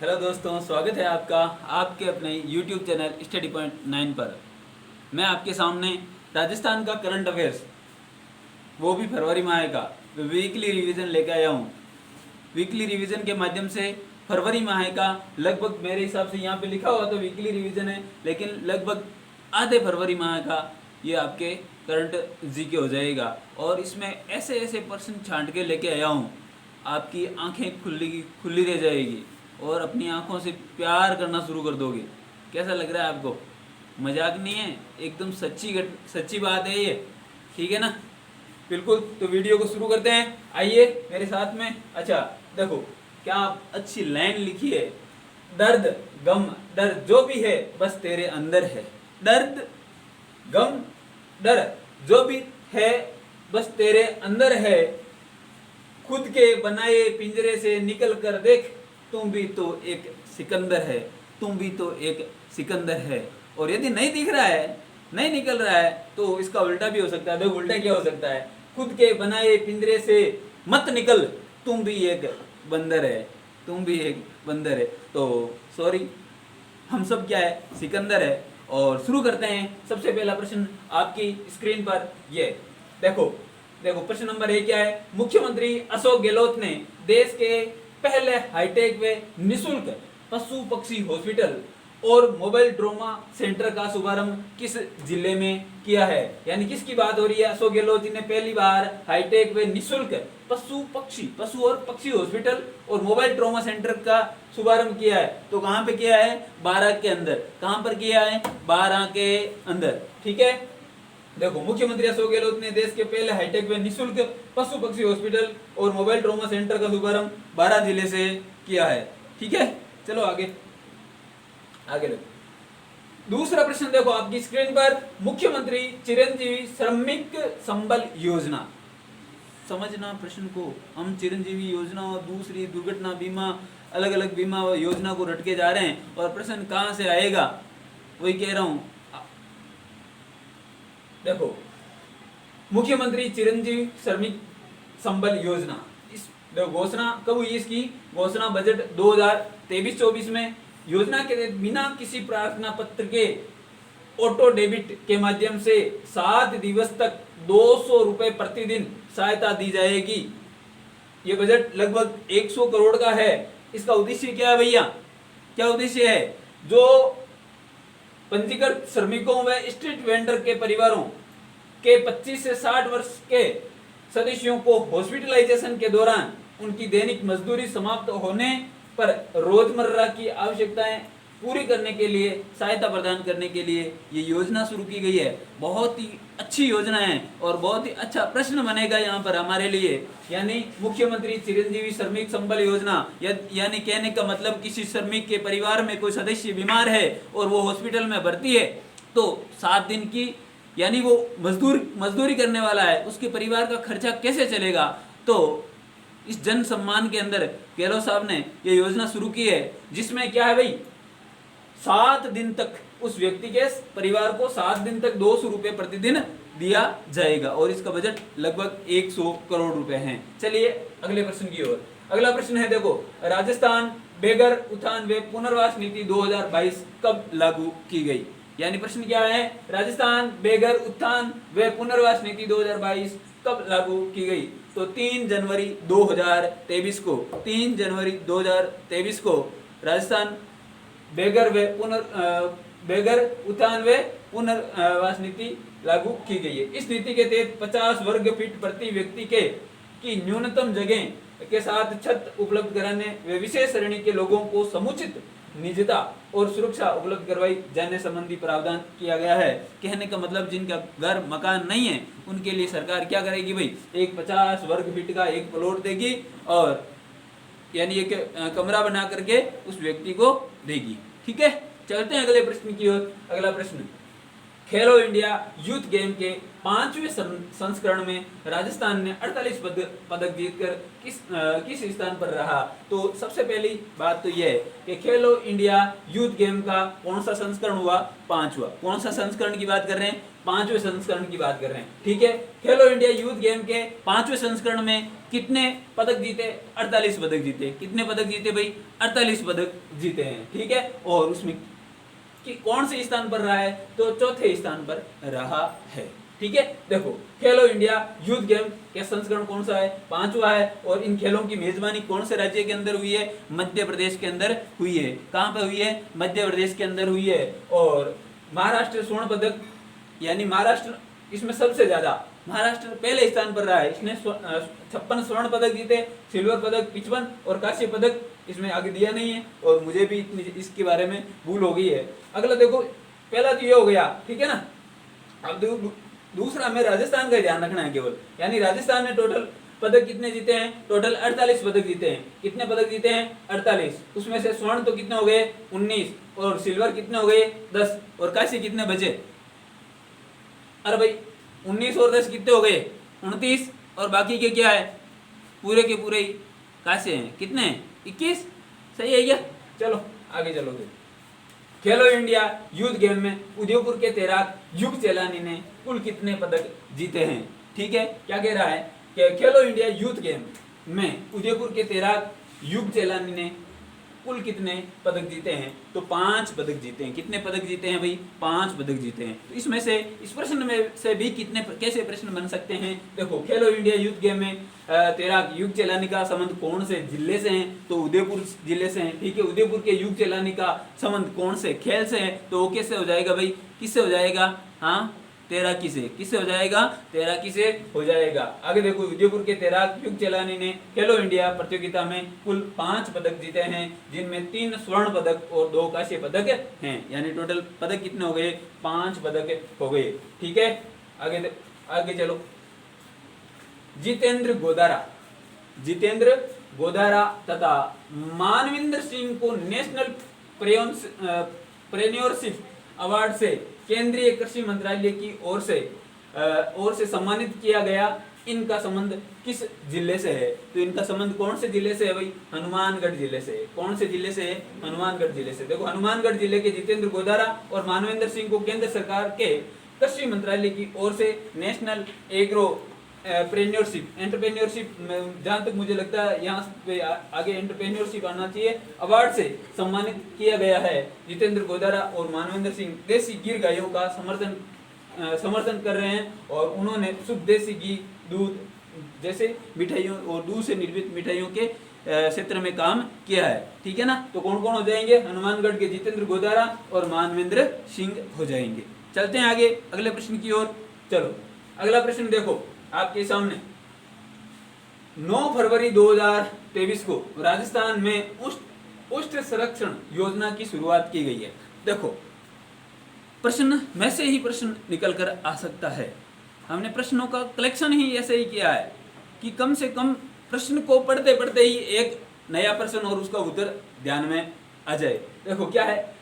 Hello दोस्तों, स्वागत है आपका आपके अपने YouTube चैनल स्टडी पॉइंट 9 पर। मैं आपके सामने राजस्थान का करंट अफेयर्स, वो भी फरवरी माह का वीकली रिवीजन लेके आया हूँ। वीकली रिवीजन के माध्यम से फरवरी माह का लगभग, मेरे हिसाब से यहाँ पे लिखा हुआ तो वीकली रिवीजन है, लेकिन लगभग आधे फरवरी माह का ये आपके करंट जीके हो जाएगा। और इसमें ऐसे ऐसे प्रश्न छांट के लेके आया हूँ, आपकी आंखें खुली रह जाएगी और अपनी आंखों से प्यार करना शुरू कर दोगे। कैसा लग रहा है आपको? मजाक नहीं है, एकदम सच्ची बात है ये, ठीक है ना? बिल्कुल। तो वीडियो को शुरू करते हैं, आइए मेरे साथ में। अच्छा देखो, क्या अच्छी लाइन लिखी है, दर्द गम डर जो भी है बस तेरे अंदर है। दर्द गम डर जो भी है बस तेरे अंदर है, खुद के बनाए पिंजरे से निकल कर देख, तुम भी तो एक सिकंदर है, तुम भी तो एक सिकंदर है। और यदि नहीं दिख रहा है, नहीं निकल रहा है, तो इसका उल्टा भी हो सकता है। देखो उल्टा क्या हो सकता है, खुद के बनाए पिंजरे से मत निकल, तुम भी एक बंदर है, तुम भी एक बंदर है। तो सॉरी, हम सब क्या है, सिकंदर है। और शुरू करते हैं। सबसे पहला प्रश्न आपकी स्क्रीन पर ये देखो। प्रश्न नंबर 1 क्या है, मुख्यमंत्री अशोक गहलोत ने देश के पहले हाईटेक व निशुल्क पशु पक्षी हॉस्पिटल और मोबाइल ट्रोमा सेंटर का शुभारंभ किस जिले में किया है? यानी किसकी बात हो रही है? अशोक गहलोत जी ने पहली बार हाईटेक व निशुल्क पशु और पक्षी हॉस्पिटल और मोबाइल ट्रोमा सेंटर का शुभारंभ किया है। तो कहाँ पे किया है? 12 के अंदर। कहाँ पर किया है? 12 के अंदर, ठीक है। देखो, मुख्यमंत्री अशोक गहलोत ने देश के पहले हाईटेक व निशुल्क पशु पक्षी हॉस्पिटल और मोबाइल ट्रोमा सेंटर का शुभारंभ 12 जिले से किया है, ठीक है। चलो आगे देखो। दूसरा प्रश्न देखो आपकी स्क्रीन पर, मुख्यमंत्री चिरंजीवी श्रमिक संबल योजना। समझना प्रश्न को, हम चिरंजीवी योजना और दूसरी दुर्घटना बीमा, अलग अलग बीमा योजना को रटके जा रहे हैं। और प्रश्न कहां से आएगा वही कह रहा हूं। देखो, मुख्यमंत्री चिरंजीवी श्रमिक संबल योजना, इस घोषणा कब हुई? इसकी घोषणा बजट 2023-24 में। योजना के तहत बिना किसी प्रार्थना पत्र के ऑटो डेबिट के माध्यम से 7 दिवस तक 200 रुपए प्रतिदिन सहायता दी जाएगी। ये बजट लगभग 100 करोड़ का है। इसका उद्देश्य क्या है भैया? क्या उद्देश्य है? जो पंजीकृत श्रमिकों व स्ट्रीट वेंडर के परिवारों के 25 से 60 वर्ष के सदस्यों को हॉस्पिटलाइजेशन के दौरान उनकी दैनिक मजदूरी समाप्त होने पर रोजमर्रा की आवश्यकताएं पूरी करने के लिए सहायता प्रदान करने के लिए ये योजना शुरू की गई है। बहुत ही अच्छी योजना है और बहुत ही अच्छा प्रश्न बनेगा यहाँ पर हमारे लिए। यानी मुख्यमंत्री चिरंजीवी श्रमिक संबल योजना, यानी कहने का मतलब किसी श्रमिक के परिवार में कोई सदस्य बीमार है और वो हॉस्पिटल में भर्ती है, तो 7 दिन की, यानी वो मजदूरी करने वाला है, उसके परिवार का खर्चा कैसे चलेगा? तो इस जन सम्मान के अंदर गहलोत साहब ने ये योजना शुरू की है, जिसमें क्या है भाई, 7 दिन तक उस व्यक्ति के परिवार को 7 दिन तक 200 रुपए प्रतिदिन दिया जाएगा और इसका बजट लगभग 100 करोड़ रुपए है। चलिए अगले प्रश्न की ओर। अगला प्रश्न है, देखो, राजस्थान बेघर उत्थान व पुनर्वास नीति 2022 कब लागू की गई? यानी प्रश्न क्या है, राजस्थान बेघर उत्थान व पुनर्वास नीति 2022 कब लागू की गई? तो 3 जनवरी 2023 को, 3 जनवरी 2023 को राजस्थान बेघर उत्थान व पुनर्वास नीति लागू की गई है। इस नीति के तहत 50 वर्ग फीट प्रति व्यक्ति की न्यूनतम जगह के साथ छत उपलब्ध कराने व विशेष श्रेणी के लोगों को समुचित निजता और सुरक्षा उपलब्ध करवाई जाने संबंधी प्रावधान किया गया है। कहने का मतलब, जिनका घर मकान नहीं है उनके लिए सरकार क्या करेगी भाई, एक 50 वर्ग फीट का एक प्लॉट देगी और यानी एक कमरा बना करके उस व्यक्ति को देगी, ठीक है। चलते हैं अगले प्रश्न की ओर। अगला प्रश्न, खेलो इंडिया यूथ गेम के 5वें संस्करण में राजस्थान ने 48 पदक जीतकर किस स्थान पर रहा। तो सबसे पहली बात तो यह है कि खेलो इंडिया यूथ गेम का कौन सा संस्करण हुआ, 5वां। कौन सा संस्करण की बात कर रहे हैं, 5वें संस्करण की बात कर रहे हैं, ठीक है। खेलो इंडिया यूथ गेम के 5वें संस्करण में कितने पदक जीते, 48 पदक जीते। कितने पदक जीते भाई, 48 पदक जीते हैं, ठीक है। और उसमें कि कौन से स्थान पर रहा है, तो चौथे स्थान पर रहा है, ठीक है। देखो खेलो इंडिया यूथ गेम के संस्करण कौन सा है, 5वां है। और इन खेलों की मेजबानी कौन से राज्य के अंदर हुई है, मध्य प्रदेश के अंदर हुई है। कहां पे हुई है, मध्य प्रदेश के अंदर हुई है। और महाराष्ट्र स्वर्ण पदक, यानी महाराष्ट्र इसमें सबसे ज्यादा, महाराष्ट्र पहले स्थान पर रहा है। इसने 56 स्वर्ण पदक जीते, सिल्वर पदक 55 और कांस्य पदक इसमें आगे दिया नहीं है, और मुझे भी इतनी इसके बारे में भूल हो गई है। अगला देखो, पहला तो ये हो गया, ठीक है ना। अब दूसरा हमें राजस्थान का ध्यान रखना है केवल, यानी राजस्थान ने टोटल पदक कितने जीते हैं, टोटल 48 पदक जीते हैं। कितने पदक जीते हैं, 48। उसमें से स्वर्ण तो कितने हो गए, 19, और सिल्वर कितने हो गए, 10, और कांस्य कितने बचे। अरे भाई 19 और 10 कितने हो गए, 29, और बाकी के क्या है, पूरे के पूरे ही कांस्य हैं। कितने, 21, सही है क्या। चलो आगे चलो। खेलो इंडिया यूथ गेम में उदयपुर के तैराक युग चेलानी ने कुल कितने पदक जीते हैं, ठीक है। क्या कह रहा है कि खेलो इंडिया यूथ गेम में उदयपुर के तैराक युग चेलानी ने कुल कितने पदक जीते हैं, तो 5 पदक जीते हैं। कितने पदक जीते हैं भाई, 5 पदक जीते हैं। तो इसमें से इस प्रश्न में से भी कितने कैसे प्रश्न बन सकते हैं। देखो खेलो इंडिया यूथ गेम में तैराक युग चेलानी का संबंध कौन से जिले से है, तो उदयपुर जिले से है, ठीक है। उदयपुर के युग चेलानी का संबंध कौन से खेल से है, तो वो कैसे हो जाएगा भाई, किससे हो जाएगा, हाँ तैराकी से। किससे हो जाएगा, तैराकी से हो जाएगा। आगे देखो, उदयपुर के तैराक युग चेलानी ने खेलो इंडिया प्रतियोगिता में कुल 5 पदक जीते हैं, जिनमें 3 स्वर्ण पदक और 2 कांस्य पदक हैं। यानी टोटल पदक कितने हो गए, 5 पदक हो गए, ठीक है। आगे चलो। जितेंद्र गोदारा तथा मानविंदर सिंह को नेशनल प्रेन्योरशिप अवार्ड से केंद्रीय कृषि मंत्रालय की ओर से सम्मानित किया गया। इनका संबंध किस जिले से है, तो इनका संबंध कौन से जिले से है भाई, हनुमानगढ़ जिले से। कौन से जिले से है, हनुमानगढ़ जिले से। देखो हनुमानगढ़ जिले के जितेंद्र गोदारा और मानवेंद्र सिंह को केंद्र सरकार के कृषि मंत्रालय की ओर से नेशनल एग्रो एंटरप्रेन्योरशिप, जहां तक मुझे लगता है यहाँ पे आगे एंटरप्रेन्योरशिप आना चाहिए, अवार्ड से सम्मानित किया गया है। जितेंद्र गोदारा और मानवेंद्र सिंह देसी गिर गायों का समर्थन कर रहे हैं, और उन्होंने शुद्ध देसी घी, दूध जैसे मिठाइयों और दूध से निर्मित मिठाइयों के क्षेत्र में काम किया है, ठीक है ना। तो कौन कौन हो जाएंगे, हनुमानगढ़ के जितेंद्र गोदारा और मानवेंद्र सिंह हो जाएंगे। चलते हैं आगे अगले प्रश्न की ओर। चलो अगला प्रश्न देखो आपके सामने। 9 फरवरी 2023 को राजस्थान में उष्ट संरक्षण योजना की शुरुआत की गई है। देखो प्रश्न में से ही प्रश्न निकल कर आ सकता है। हमने प्रश्नों का कलेक्शन ही ऐसे ही किया है कि कम से कम प्रश्न को पढ़ते पढ़ते ही एक नया प्रश्न और उसका उत्तर ध्यान में आ जाए। देखो क्या है,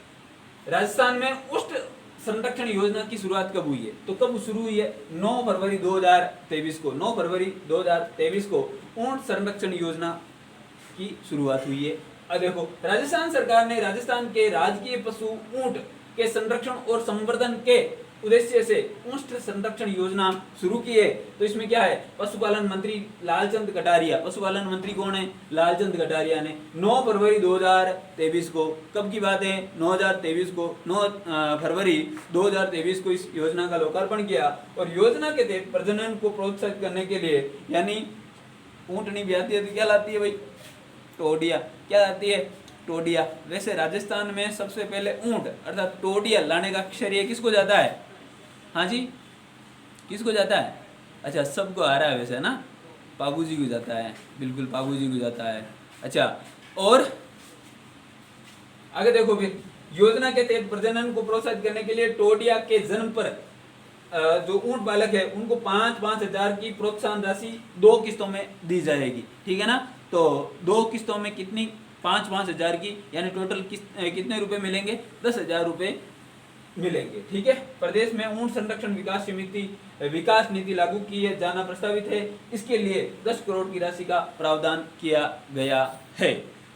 राजस्थान में उष्ट संरक्षण योजना की शुरुआत कब हुई है, तो कब शुरू हुई है, 9 फरवरी 2023 को। 9 फरवरी 2023 को ऊंट संरक्षण योजना की शुरुआत हुई है। अब देखो राजस्थान सरकार ने राजस्थान के राजकीय पशु ऊंट के संरक्षण और संवर्धन के उद्देश्य से ऊंट संरक्षण योजना शुरू की है। तो इसमें क्या है, पशुपालन मंत्री लालचंद कटारिया, पशुपालन मंत्री कौन है, लालचंद कटारिया ने 9 फरवरी 2023 को, कब की बात है, 2023 को, 9 फरवरी 2023 को इस योजना का लोकार्पण किया। और योजना के तहत प्रजनन को प्रोत्साहित करने के लिए, यानी ऊंटनी भी आती है तो क्या लाती है भाई, टोडिया। क्या लाती है, टोडिया। वैसे राजस्थान में सबसे पहले ऊंट अर्थात टोडिया लाने का श्रेय किसको जाता है, हाँ जी किसको जाता है, अच्छा सबको आ रहा है वैसे ना, बाबूजी को जाता है, बिल्कुल बाबूजी को जाता है। अच्छा और आगे देखो फिर, योजना के तहत प्रजनन को प्रोत्साहित करने के लिए टोडिया के जन्म पर जो ऊंट बालक है उनको 5-5 हजार की प्रोत्साहन राशि 2 किस्तों में दी जाएगी, ठीक है ना। तो 2 किस्तों में कितनी, 5-5 हजार की, यानी टोटल कितने रुपए मिलेंगे, 10,000 रुपए मिलेंगे। ठीक है, प्रदेश में ऊंट संरक्षण विकास नीति लागू किए जाना प्रस्तावित है। इसके लिए 10 करोड़ की राशि का प्रावधान किया गया है।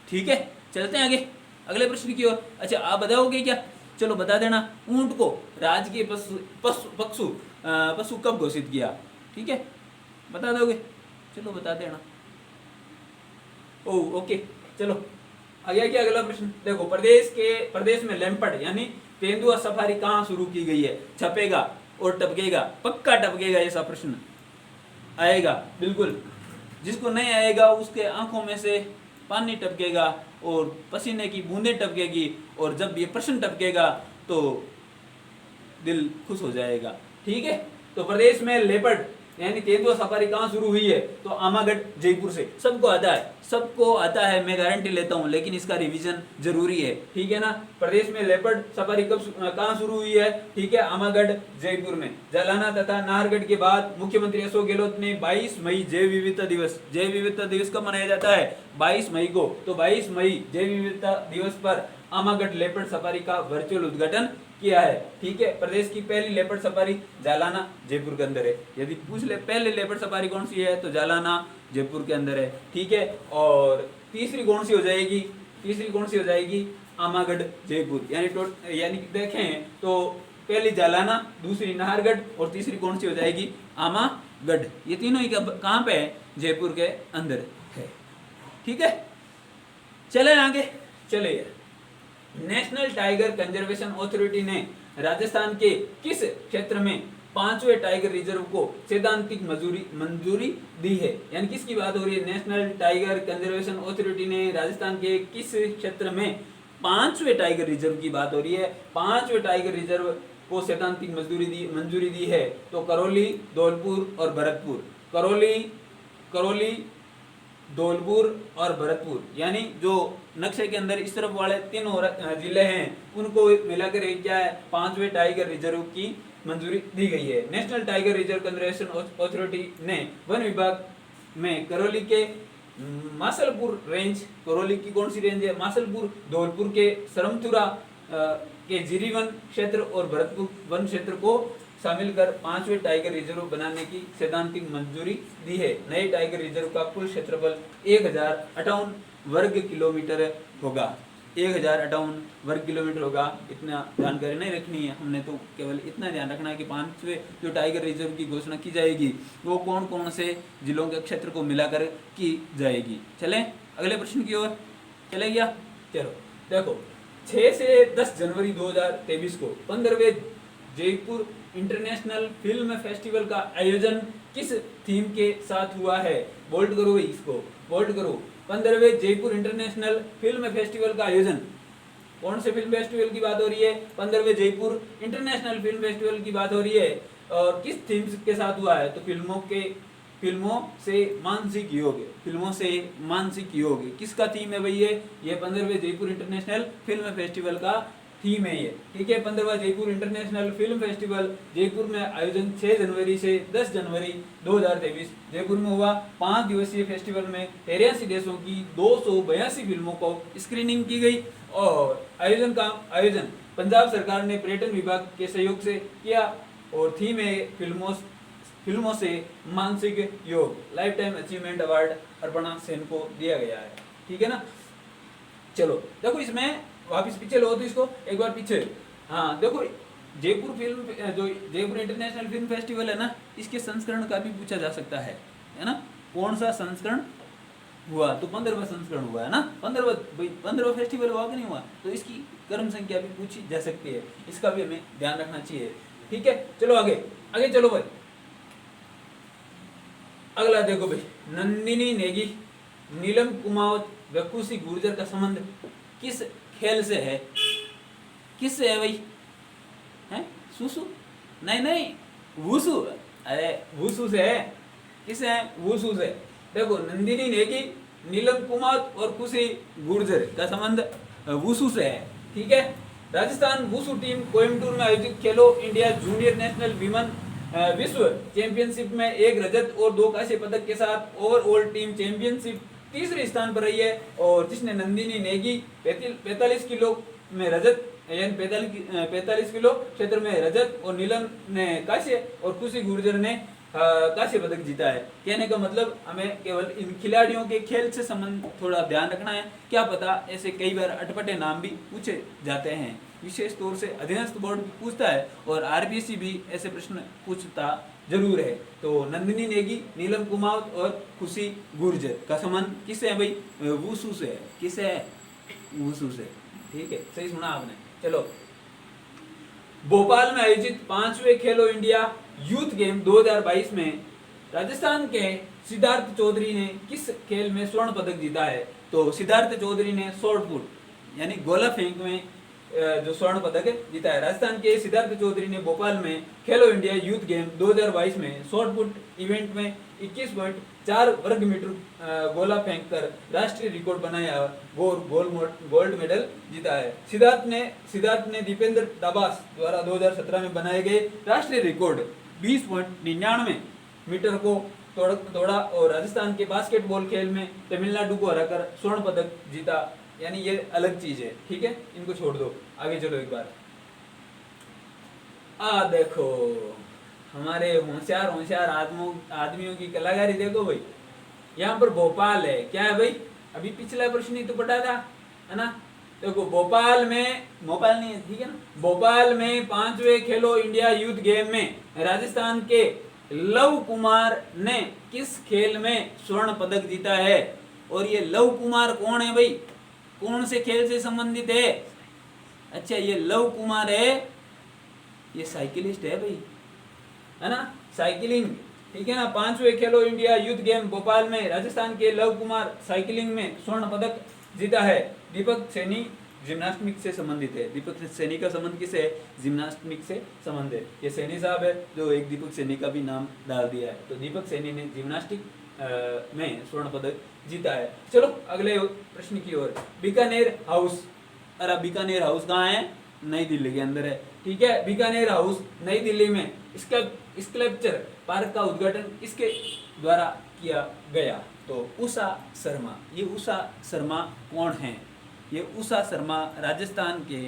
ठीक है, चलते हैं आगे अगले प्रश्न की ओर। अच्छा, आप बताओगे क्या? चलो बता देना, ऊंट को राजकीय पशु कब घोषित किया? ठीक है, बता दोगे? चलो बता देना। ओके, चलो आगे क्या अगला प्रश्न देखो। प्रदेश में लेपर्ड यानी तेंदुआ सफारी कहाँ शुरू की गई है? छपेगा और टपकेगा, पक्का टपकेगा, ऐसा प्रश्न आएगा बिल्कुल। जिसको नहीं आएगा उसके आंखों में से पानी टपकेगा और पसीने की बूंदें टपकेगी, और जब ये प्रश्न टपकेगा तो दिल खुश हो जाएगा। ठीक है, तो प्रदेश में लेपर्ड यानी तेंदुआ सफारी कहाँ शुरू हुई है? तो आमागढ़ जयपुर से। सबको आता है, मैं गारंटी लेता हूँ, लेकिन इसका रिवीजन जरूरी है। ठीक है ना। प्रदेश में लेपर्ड सफारी कहाँ शुरू हुई है? ठीक है, आमागढ़ जयपुर में। जालाना तथा नाहरगढ़ के बाद मुख्यमंत्री अशोक गहलोत ने 22 मई जैव विविधता दिवस कब मनाया जाता है? 22 मई को। तो 22 मई जैव विविधता दिवस पर आमागढ़ लेपर्ड सफारी का वर्चुअल उद्घाटन किया है। ठीक है, प्रदेश की पहली लेपर्ड सफारी जालाना जयपुर के अंदर है। यदि पूछ ले पहले लेपर्ड सफारी कौन सी है, तो जालाना जयपुर के अंदर है। ठीक है, और तीसरी कौन सी हो जाएगी? आमागढ़ जयपुर। यानी देखें तो पहली जालाना, दूसरी नाहरगढ़ और तीसरी कौन सी हो जाएगी? आमागढ़। ये तीनों ही कहाँ पे है? जयपुर के अंदर है। ठीक है, चले आगे। चले, नेशनल टाइगर कंजर्वेशन अथॉरिटी ने राजस्थान के किस क्षेत्र में 5वें टाइगर रिजर्व को सैद्धांतिक मंजूरी दी है? यानी किसकी बात हो रही है? नेशनल टाइगर कंजर्वेशन अथॉरिटी ने राजस्थान के किस क्षेत्र में 5वें टाइगर रिजर्व की बात हो रही है? 5वें टाइगर रिजर्व को सैद्धांतिक मंजूरी दी है। तो करौली, धौलपुर और भरतपुर। करौली, धौलपुर और भरतपुर, यानी जो नक्शे के अंदर इस तरफ वाले तीनों जिले हैं, उनको मिलाकर क्या है? 5वें टाइगर रिजर्व की मंजूरी दी गई है। National tiger reserve conservation authority ने वन विभाग में करौली के मासलपुर रेंज, करौली की कौन सी रेंज है? मासलपुर, धौलपुर के सरमथुरा के जिरी वन क्षेत्र और भरतपुर वन क्षेत्र को शामिल कर 5वें टाइगर रिजर्व बनाने की सैद्धांतिक मंजूरी दी है। नए टाइगर रिजर्व का कुल क्षेत्रफल 1058 वर्ग किलोमीटर होगा। 1058 वर्ग किलोमीटर होगा। इतना जानकारी नहीं रखनी है हमने, तो केवल इतना ध्यान रखना है कि 5वें जो टाइगर रिजर्व की घोषणा की जाएगी वो कौन कौन से जिलों के क्षेत्र को मिलाकर की जाएगी। चलें अगले प्रश्न की ओर। चले गया? चलो देखो, 6 से 10 जनवरी 2023 को 15वें जयपुर इंटरनेशनल फिल्म फेस्टिवल का आयोजन किस थीम के साथ हुआ है? बोल्ड करो भाई, इसको बोल्ड करो। 15वें जयपुर इंटरनेशनल फिल्म फेस्टिवल का आयोजन कौन से फिल्म फेस्टिवल की बात हो रही है? 15वें जयपुर इंटरनेशनल फिल्म फेस्टिवल की बात हो रही है। और किस थीम के साथ हुआ है? तो फिल्मों से मानसिक योग। किसका थीम है भाई? ये 15वें जयपुर इंटरनेशनल फिल्म फेस्टिवल का थीम है ये। ठीक है, 15वां Jaipur international film festival Jaipur में आयोजन 6 जनवरी से 10 जनवरी 2023 जयपुर में हुआ। 5 दिवसीय फेस्टिवल में 83 देशों की 282 फिल्मों को स्क्रीनिंग की गई। और आयोजन पंजाब सरकार ने पर्यटन विभाग के सहयोग से किया। और थीम है फिल्मों से मानसिक योग। Life time achievement award Arpana Sen को दिया गया है। ठीक है ना। चलो देखो, इसमें वापिस पीछे लो तो इसको एक बार पीछे। हाँ देखो, जयपुर इंटरनेशनल फिल्म फेस्टिवल है ना, इसके संस्करण का भी पूछा जा सकता है ना। कौन सा संस्करण हुआ? तो 15वां संस्करण हुआ है ना। 15वां फेस्टिवल हुआ कि नहीं हुआ? तो इसकी क्रम संख्या भी पूछी जा सकती है, इसका भी हमें ध्यान रखना चाहिए। ठीक है, चलो आगे चलो भाई। अगला देखो भाई, नंदिनी नेगी, नीलम कुमावत व खुशी गुर्जर का संबंध किस खेल से है? किससे है भाई? हैं? सुसु? नहीं, वुसु। अरे वुसु से है। किससे है? वुसु से। देखो, नंदिनी नेगी, नीलम कुमावत और खुशी गुर्जर का संबंध वुसु से है। ठीक है। राजस्थान वुसु टीम कोयम्बटूर में आयोजित खेलो इंडिया जूनियर नेशनल विमेन विश्व चैंपियनशिप में 1 रजत और 2 कांस्य पदक के साथ ओवरऑल टीम चैंपियनशिप तीसरे स्थान पर रही है। और जिसने नंदिनी नेगी 45 किलो में रजत यानी 45 किलो क्षेत्र में रजत और नीलम ने कांस्य और खुशी गुर्जर ने कांस्य पदक जीता है। कहने का मतलब हमें केवल इन खिलाड़ियों के खेल से संबंध थोड़ा ध्यान रखना है। क्या पता ऐसे कई बार अटपटे नाम भी पूछे जाते हैं, विशेष तौर से अधीनस्थ बोर्ड पूछता है और आरबीसी भी ऐसे प्रश्न पूछता जरूर है। तो नंदिनी नेगी, नीलम कुमावत और खुशी गुर्जर का संबंध किससे है भाई? वुशु से है। किससे है? वुशु से। ठीक है, सही सुना आपने। चलो, भोपाल में आयोजित 5वें खेलो इंडिया यूथ गेम 2022 में राजस्थान के सिद्धार्थ चौधरी ने किस खेल में स्वर्ण पदक जीता है? तो सिद्धार्थ चौधरी ने शॉट पुट यानी गोला फेंक में जो स्वर्ण पदक जीता है। राजस्थान के सिद्धार्थ चौधरी ने भोपाल में खेलो इंडिया यूथ गेम 2022 में शॉट पुट इवेंट में 21.4 वर्ग मीटर गोला फेंक कर राष्ट्रीय रिकॉर्ड बनाया और गोल्ड मेडल जीता है। सिद्धार्थ ने दीपेंद्र डाबास द्वारा 2017 में बनाए गए राष्ट्रीय रिकॉर्ड 20.99 मीटर को तोड़ा और राजस्थान के बास्केटबॉल खेल में तमिलनाडु को हराकर स्वर्ण पदक जीता। यानी ये अलग चीज है। ठीक है, इनको छोड़ दो, आगे चलो एक बार। देखो हमारे होशियार आदमियों की कलाकारी देखो भाई। यहाँ पर भोपाल है, क्या है भाई? अभी पिछला प्रश्न ही तो पढ़ा था, है ना? देखो भोपाल नहीं है, ठीक है ना? भोपाल में 5वें खेलो इंडिया यूथ गेम में राजस्थान के लव कुमार ने किस खेल में स्वर्ण पदक जीता है? और ये लव कुमार कौन है भाई? कौन से खेल से संबंधित है? अच्छा, ये लव कुमार है, ये साइकिलिस्ट है भाई, है ना? साइकिलिंग, ठीक है ना? 5वें खेलो इंडिया यूथ गेम भोपाल में राजस्थान के लव कुमार साइकिलिंग में स्वर्ण पदक जीता है। दीपक सैनी जिम्नास्टिक से संबंधित है। दीपक सैनी का संबंध किससे है? जिम्नास्टिक से संबंध है। ये सैनी साहब है जो एक दीपक सैनी का भी नाम डाल दिया है। तो दीपक सैनी ने जिम्नास्टिक में स्वर्ण पदक जीता है। चलो अगले प्रश्न की ओर। बीकानेर हाउस, अरे बीकानेर हाउस कहाँ है? नई दिल्ली के अंदर है। ठीक है, बीकानेर हाउस नई दिल्ली में स्कल्पचर पार्क का उद्घाटन किसके द्वारा किया गया? तो उषा शर्मा। ये उषा शर्मा कौन है? ये उषा शर्मा राजस्थान के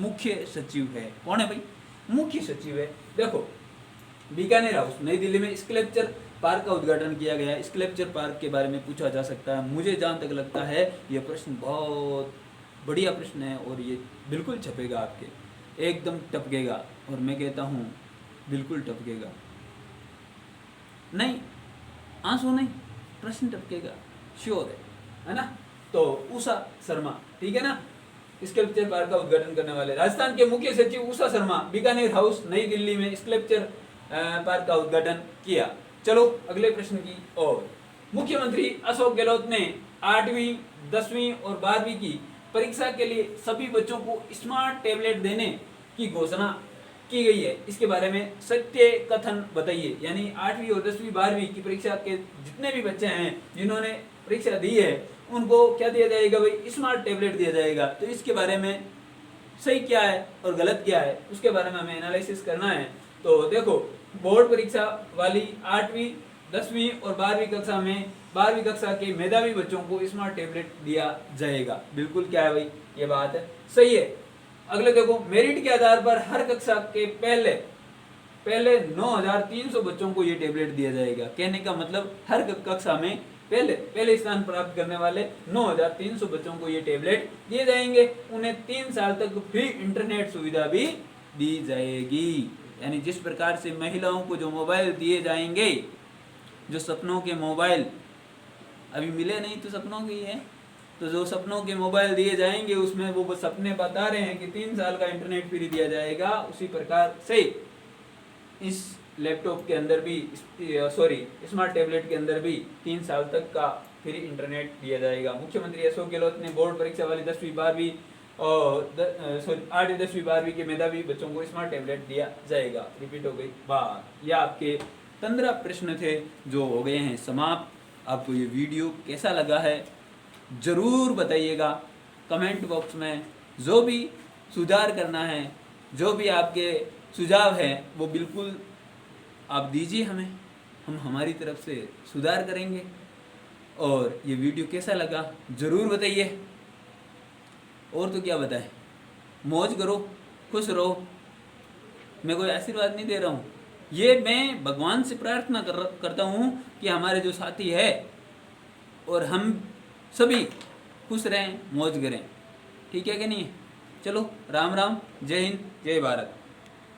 मुख्य सचिव है। कौन है भाई? मुख्य सचिव है। देखो, बीकानेर हाउस नई दिल्ली में स्कल्पचर पार्क का उद्घाटन किया गया। स्कल्पचर पार्क के बारे में पूछा जा सकता है। मुझे जहाँ तक लगता है ये प्रश्न बहुत बढ़िया प्रश्न है और ये बिल्कुल छपेगा आपके, एकदम टपकेगा। और मैं कहता हूँ बिल्कुल टपकेगा, नहीं आंसू नहीं, प्रश्न टपकेगा, श्योर है ना? तो उषा शर्मा, ठीक है ना? स्कल्पचर पार्क का उद्घाटन करने वाले राजस्थान के मुख्य सचिव उषा शर्मा बीकानेर हाउस नई दिल्ली में स्कल्पचर पार्क का उद्घाटन किया। चलो अगले प्रश्न की ओर। मुख्यमंत्री अशोक गहलोत ने 8वीं, 10वीं और 12वीं की परीक्षा के लिए सभी बच्चों को स्मार्ट टैबलेट देने की घोषणा की गई है। इसके बारे में सत्य कथन बताइए। यानी 8वीं और 10वीं 12वीं की परीक्षा के जितने भी बच्चे हैं जिन्होंने परीक्षा दी है उनको क्या दिया जाएगा भाई? स्मार्ट टैबलेट दिया जाएगा। तो इसके बारे में सही क्या है और गलत क्या है उसके बारे में हमें एनालिसिस करना है। तो देखो, बोर्ड परीक्षा वाली 8वीं, 10वीं और 12वीं कक्षा में 12वीं कक्षा के मेधावी बच्चों को स्मार्ट टैबलेट दिया जाएगा। बिल्कुल क्या है भाई? ये बात है, सही है। अगले देखो, मेरिट के आधार पर हर कक्षा के पहले 9300 बच्चों को ये टैबलेट दिया जाएगा। कहने का मतलब हर कक्षा में पहले स्थान प्राप्त करने वाले 9300 बच्चों को ये टैबलेट दिए जाएंगे। उन्हें 3 साल तक फ्री इंटरनेट सुविधा भी दी जाएगी। यानी जिस प्रकार से महिलाओं को जो मोबाइल दिए जाएंगे, जो सपनों के मोबाइल अभी मिले नहीं तो सपनों के ही है, तो जो सपनों के मोबाइल दिए जाएंगे उसमें वो सपने बता रहे हैं कि 3 साल का इंटरनेट फ्री दिया जाएगा। उसी प्रकार से इस लैपटॉप के अंदर भी स्मार्ट टैबलेट के अंदर भी 3 साल तक का फ्री इंटरनेट दिया जाएगा। मुख्यमंत्री अशोक गहलोत ने बोर्ड परीक्षा वाली 10वीं 12वीं और 8वीं 10वीं 12वीं के मेधावी बच्चों को स्मार्ट टैबलेट दिया जाएगा। रिपीट हो गई बात। यह आपके 15 प्रश्न थे जो हो गए हैं समाप्त। आपको ये वीडियो कैसा लगा है जरूर बताइएगा कमेंट बॉक्स में। जो भी सुधार करना है, जो भी आपके सुझाव हैं वो बिल्कुल आप दीजिए हमें, हम हमारी तरफ से सुधार करेंगे। और ये वीडियो कैसा लगा ज़रूर बताइए। और तो क्या बताएं, मौज करो, खुश रहो। मैं कोई आशीर्वाद नहीं दे रहा हूँ, ये मैं भगवान से प्रार्थना करता हूँ कि हमारे जो साथी है और हम सभी खुश रहें, मौज करें। ठीक है कि नहीं? चलो, राम राम, जय हिंद, जय भारत।